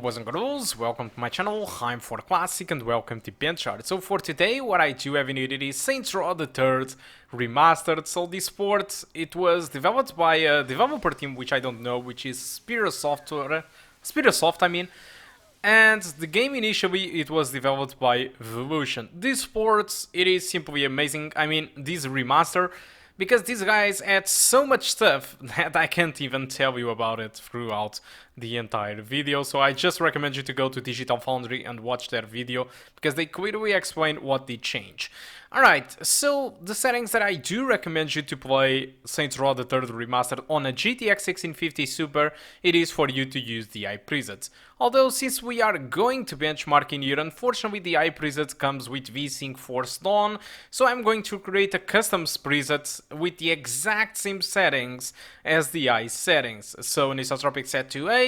boys and girls, welcome to my channel. I'm For Classic and welcome to BenchART. So for today, what I do have in it is Saints Row the Third Remastered. So this port, it was developed by a developer team which I don't know, which is Spearsoft, I mean. And the game initially, it was developed by Evolution. This port, it is simply amazing. I mean, this remaster, because these guys add so much stuff that I can't even tell you about it throughout the entire video. So I just recommend you to go to Digital Foundry and watch their video, because they clearly explain what they change. Alright, so the settings that I do recommend you to play Saints Row the Third Remastered on a GTX 1650 Super, it is for you to use the eye presets. Although since we are going to benchmark in here, unfortunately the eye preset comes with VSync forced on, so I'm going to create a custom preset with the exact same settings as the eye settings. So anisotropic set to 8.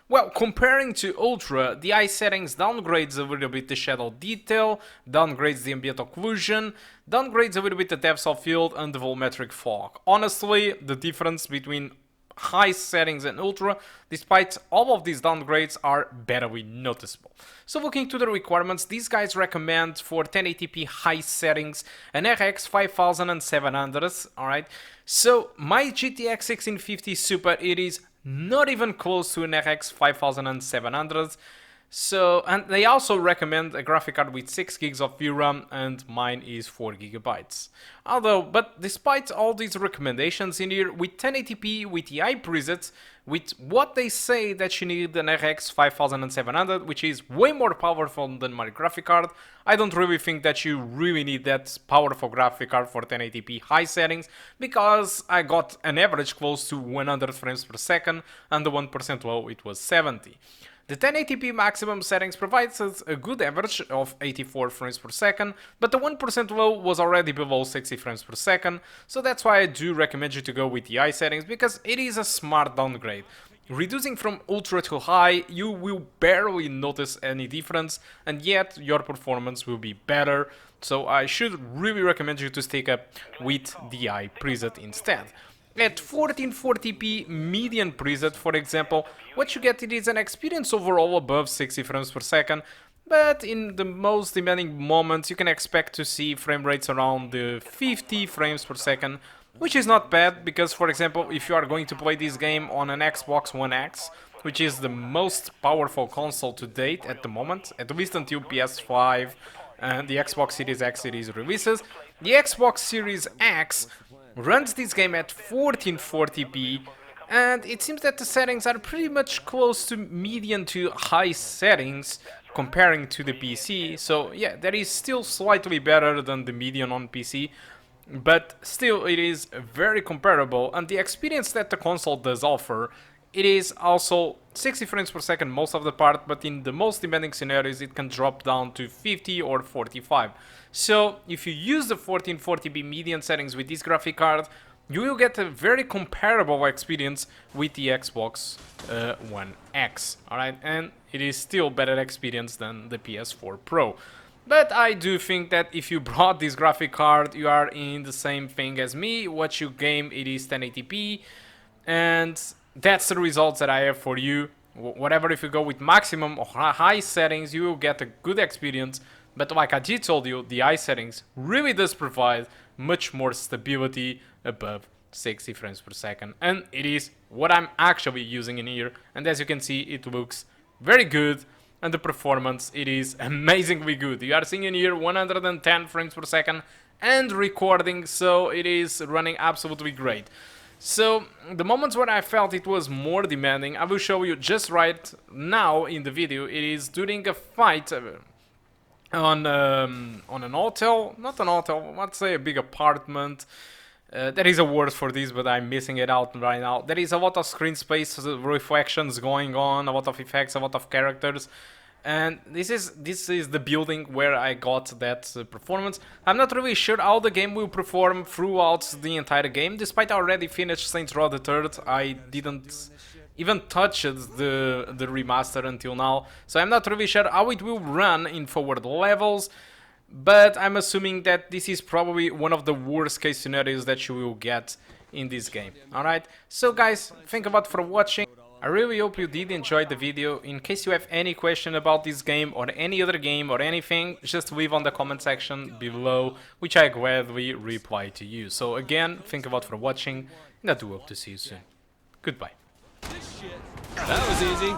Well, comparing to Ultra, the eye settings downgrades a little bit the shadow detail, downgrades the ambient occlusion, downgrades a little bit the depth of field and the volumetric fog. Honestly, the difference between high settings and Ultra, despite all of these downgrades, are barely noticeable. So looking to the requirements, these guys recommend for 1080p high settings an RX 5700, alright? So my GTX 1650 Super, it is not even close to an RX 5700. So, and they also recommend a graphic card with 6 gigs of VRAM, and mine is 4 gigabytes. But despite all these recommendations in here, with 1080p, with the eye presets, with what they say that you need an RX 5700, which is way more powerful than my graphic card, I don't really think that you really need that powerful graphic card for 1080p high settings, because I got an average close to 100 frames per second, and the 1% low it was 70. The 1080p maximum settings provides us a good average of 84 frames per second, but the 1% low was already below 60 frames per second, so that's why I do recommend you to go with the eye settings, because it is a smart downgrade. Reducing from ultra to high, you will barely notice any difference, and yet your performance will be better, so I should really recommend you to stick up with the eye preset instead. At 1440p median preset, for example, what you get is an experience overall above 60 frames per second, but in the most demanding moments you can expect to see frame rates around the 50 frames per second, which is not bad, because for example, if you are going to play this game on an Xbox One X, which is the most powerful console to date at the moment, at least until PS5 and the Xbox Series X series releases, the Xbox Series X runs this game at 1440p, and it seems that the settings are pretty much close to medium to high settings comparing to the PC. So yeah, that is still slightly better than the median on PC, but still it is very comparable, and the experience that the console does offer, it is also 60 frames per second most of the part, but in the most demanding scenarios it can drop down to 50 or 45. So if you use the 1440p median settings with this graphic card, you will get a very comparable experience with the Xbox One X, alright? And it is still better experience than the PS4 Pro. But I do think that if you brought this graphic card, you are in the same thing as me. What you game, it is 1080p, and that's the results that I have for you. Whatever, if you go with maximum or high settings, you will get a good experience. But like I did told you, the eye settings really does provide much more stability above 60 frames per second. And it is what I'm actually using in here. And as you can see, it looks very good. And the performance, it is amazingly good. You are seeing in here 110 frames per second and recording, so it is running absolutely great. So the moments when I felt it was more demanding, I will show you just right now in the video. It is during a fight on an hotel, not an hotel, let's say a big apartment. There is a word for this, but I'm missing it out right now. There is a lot of screen space reflections going on, a lot of effects, a lot of characters. And this is the building where I got that performance. I'm not really sure how the game will perform throughout the entire game. Despite I already finished Saints Row the Third, I didn't even touched the remaster until now. So I'm not really sure how it will run in forward levels. But I'm assuming that this is probably one of the worst case scenarios that you will get in this game. Alright, so guys, thank you a lot for watching. I really hope you did enjoy the video. In case you have any question about this game or any other game or anything, just leave on the comment section below, which I gladly reply to you. So again, thank you a lot for watching, and I do hope to see you soon. Goodbye. That was easy.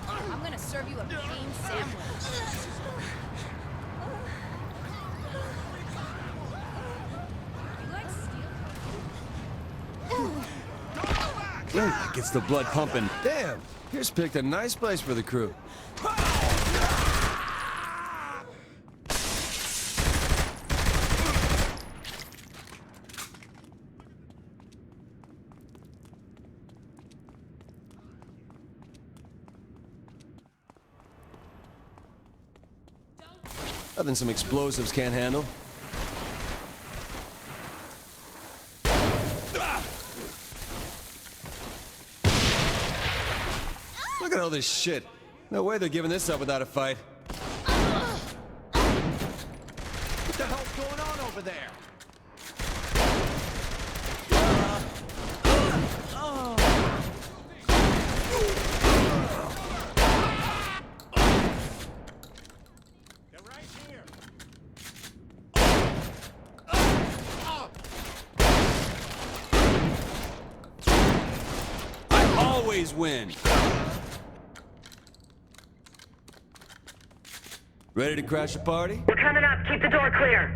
I'm gonna serve you a pain sandwich. You like steel? That gets the blood pumping. Damn, here's picked a nice place for the crew. Nothing some explosives can't handle. Look at all this shit. No way they're giving this up without a fight. What the hell's going on over there? Always win. Ready to crash a party? We're coming up. Keep the door clear.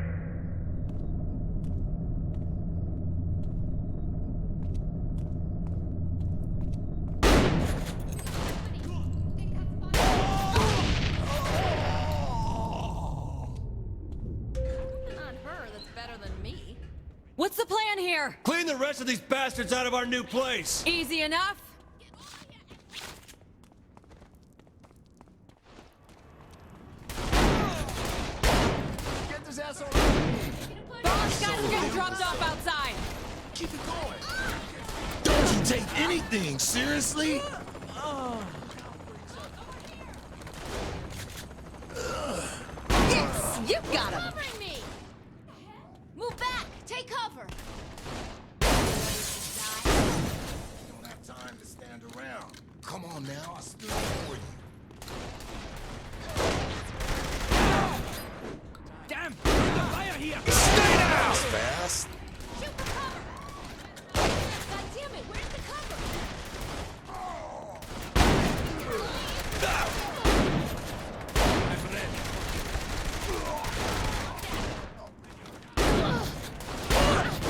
On her, that's better than me. What's the plan here? Clean the rest of these bastards out of our new place! Easy enough? Get this asshole! Boss, guys are getting dropped off outside. Keep it going. Don't you take anything seriously? Yes, you got him. Covering me! Move back! Take cover! Don't have time to stand around. Come on now, I stood for you. Damn! The fire here! Stay down! Fast. Shoot for cover! God damn it, where's the cover?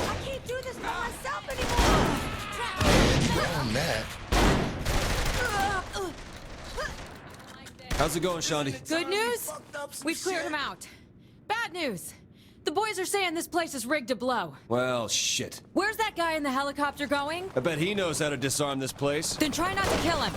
I can't do this by myself anymore. On that. How's it going, Shandy? Good news? We've cleared him out. Bad news. The boys are saying this place is rigged to blow. Well, shit. Where's that guy in the helicopter going? I bet he knows how to disarm this place. Then try not to kill him.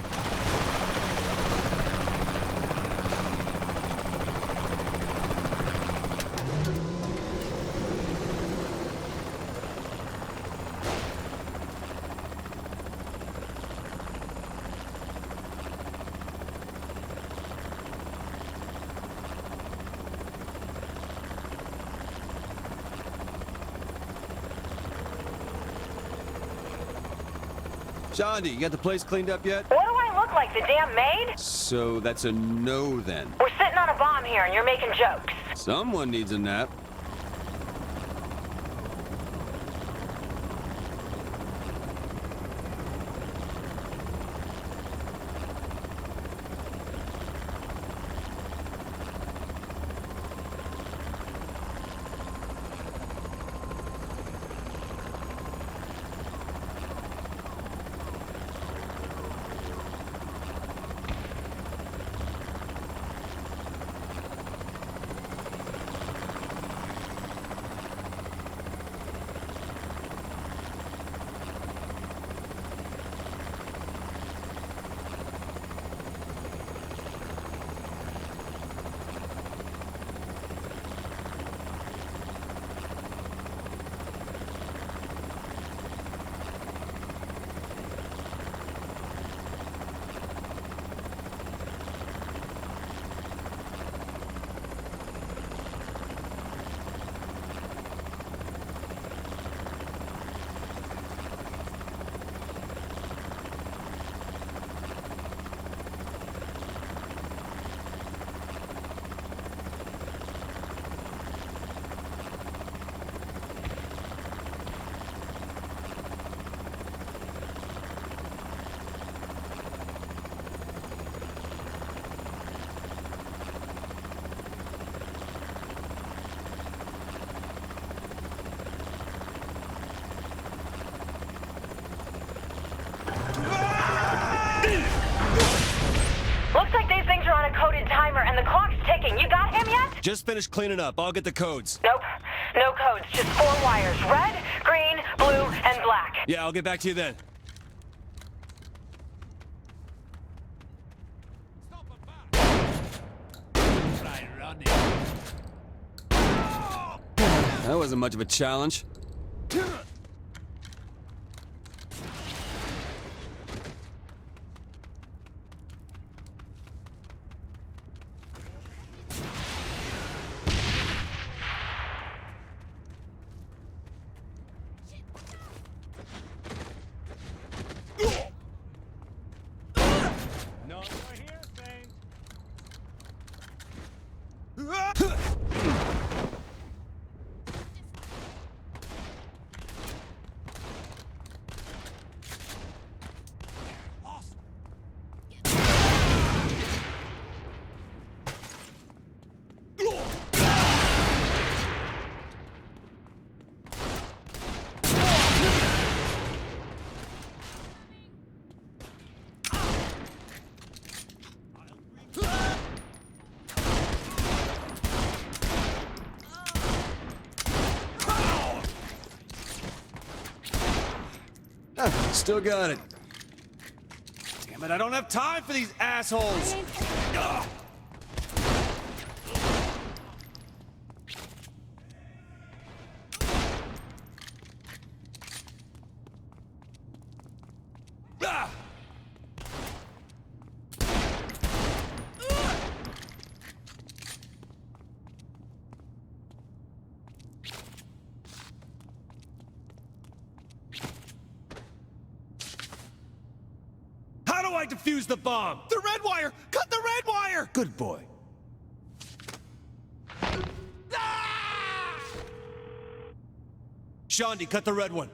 Shandy, you got the place cleaned up yet? What do I look like, the damn maid? So that's a no then. We're sitting on a bomb here and you're making jokes. Someone needs a nap. Just finished cleaning up. I'll get the codes. Nope. No codes, just 4 wires. Red, green, blue, and black. Yeah, I'll get back to you then. That wasn't much of a challenge. No, you're here, Thane. Still got it. Damn it, I don't have time for these assholes. Ugh. Ah! How do I defuse the bomb? The red wire! Cut the red wire! Good boy. Ah! Shondi, cut the red one.